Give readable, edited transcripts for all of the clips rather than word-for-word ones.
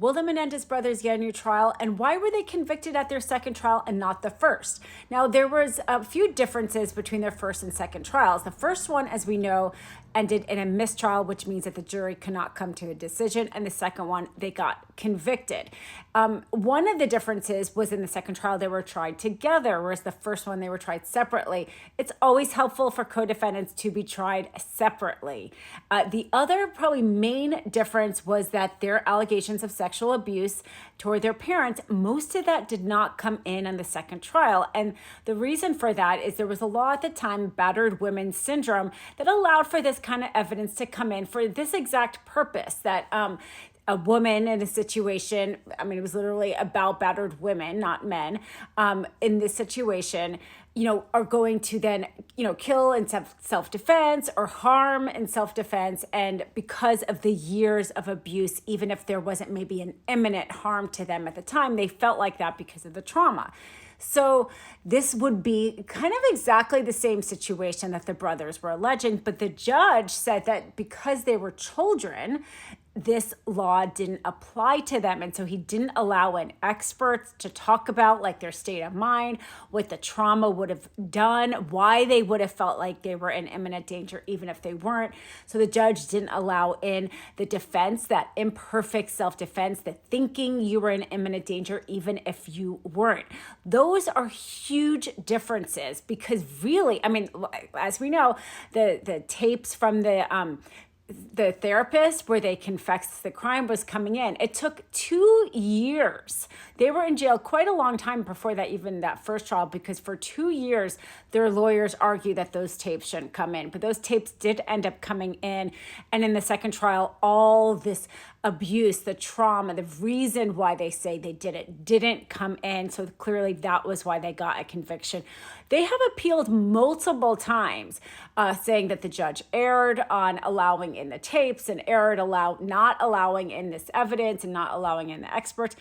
Will the Menendez brothers get a new trial? And why were they convicted at their second trial and not the first? Now, there was a few differences between their first and second trials. The first one, as we know, ended in a mistrial, which means that the jury could not come to a decision. And the second one, they got convicted. One of the differences was in the second trial, they were tried together, whereas the first one, they were tried separately. It's always helpful for co-defendants to be tried separately. The other probably main difference was that their allegations of sexual abuse toward their parents, most of that did not come in on the second trial. And the reason for that is there was a law at the time, battered women syndrome, that allowed for this kind of evidence to come in for this exact purpose, that a woman in a situation, I mean, it was literally about battered women, not men, in this situation, are going to then, kill in self-defense or harm in self-defense. And because of the years of abuse, even if there wasn't maybe an imminent harm to them at the time, they felt like that because of the trauma. So this would be kind of exactly the same situation that the brothers were alleging, but the judge said that because they were children, this law didn't apply to them. And so he didn't allow in experts to talk about like their state of mind, what the trauma would have done, why they would have felt like they were in imminent danger, even if they weren't. So the judge didn't allow in the defense, that imperfect self-defense, the thinking you were in imminent danger, even if you weren't. Those are huge differences because really, I mean, as we know, the tapes from the therapist where they confessed the crime was coming in. It took 2 years. They were in jail quite a long time before that, even that first trial, because for 2 years, their lawyers argued that those tapes shouldn't come in. But those tapes did end up coming in. And in the second trial, all this abuse, the trauma, the reason why they say they did it didn't come in. So clearly that was why they got a conviction. They have appealed multiple times, saying that the judge erred on allowing in the tapes and erred not allowing in this evidence and not allowing in the experts.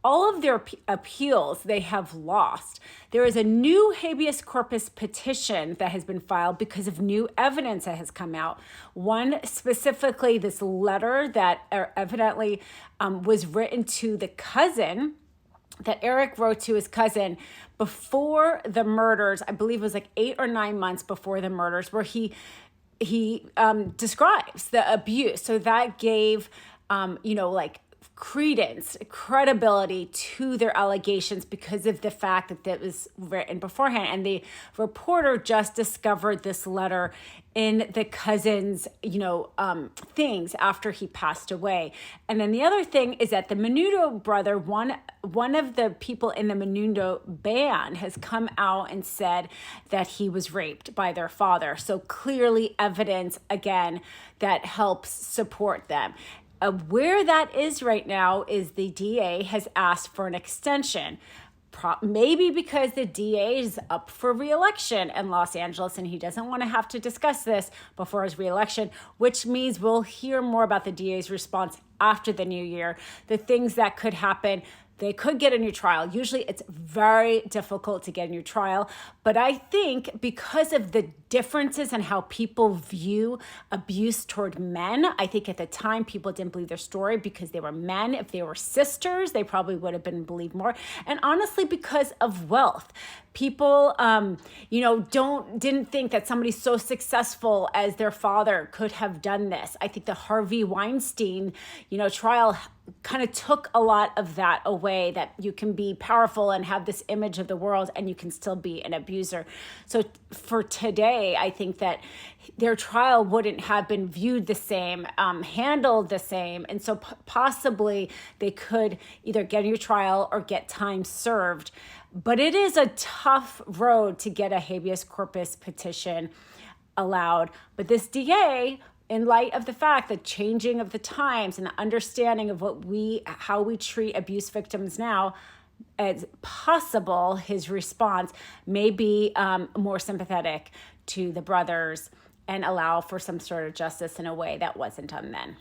All of their appeals they have lost. There is a new habeas corpus petition that has been filed because of new evidence that has come out. One specifically, this letter that evidently was written to the cousin, that Eric wrote to his cousin before the murders. I believe it was like 8 or 9 months before the murders, where he describes the abuse. So that gave, credibility to their allegations because of the fact that that was written beforehand. And the reporter just discovered this letter in the cousin's, things after he passed away. And then the other thing is that the Menudo brother, one of the people in the Menudo band, has come out and said that he was raped by their father. So clearly evidence, again, that helps support them. Where that is right now is the DA has asked for an extension, maybe because the DA is up for re-election in Los Angeles and he doesn't want to have to discuss this before his re-election, which means we'll hear more about the DA's response after the new year. The things that could happen: they could get a new trial. Usually it's very difficult to get a new trial. But I think because of the differences in how people view abuse toward men, I think at the time people didn't believe their story because they were men. If they were sisters, they probably would have been believed more. And honestly, because of wealth. People, didn't think that somebody so successful as their father could have done this. I think the Harvey Weinstein, trial kind of took a lot of that away, that you can be powerful and have this image of the world and you can still be an abuser. So for today, I think that their trial wouldn't have been viewed the same, handled the same. And so possibly they could either get a new trial or get time served. But it is a tough road to get a habeas corpus petition allowed. But this DA, in light of the fact that changing of the times and the understanding of how we treat abuse victims now, it's possible his response may be more sympathetic to the brothers and allow for some sort of justice in a way that wasn't done then.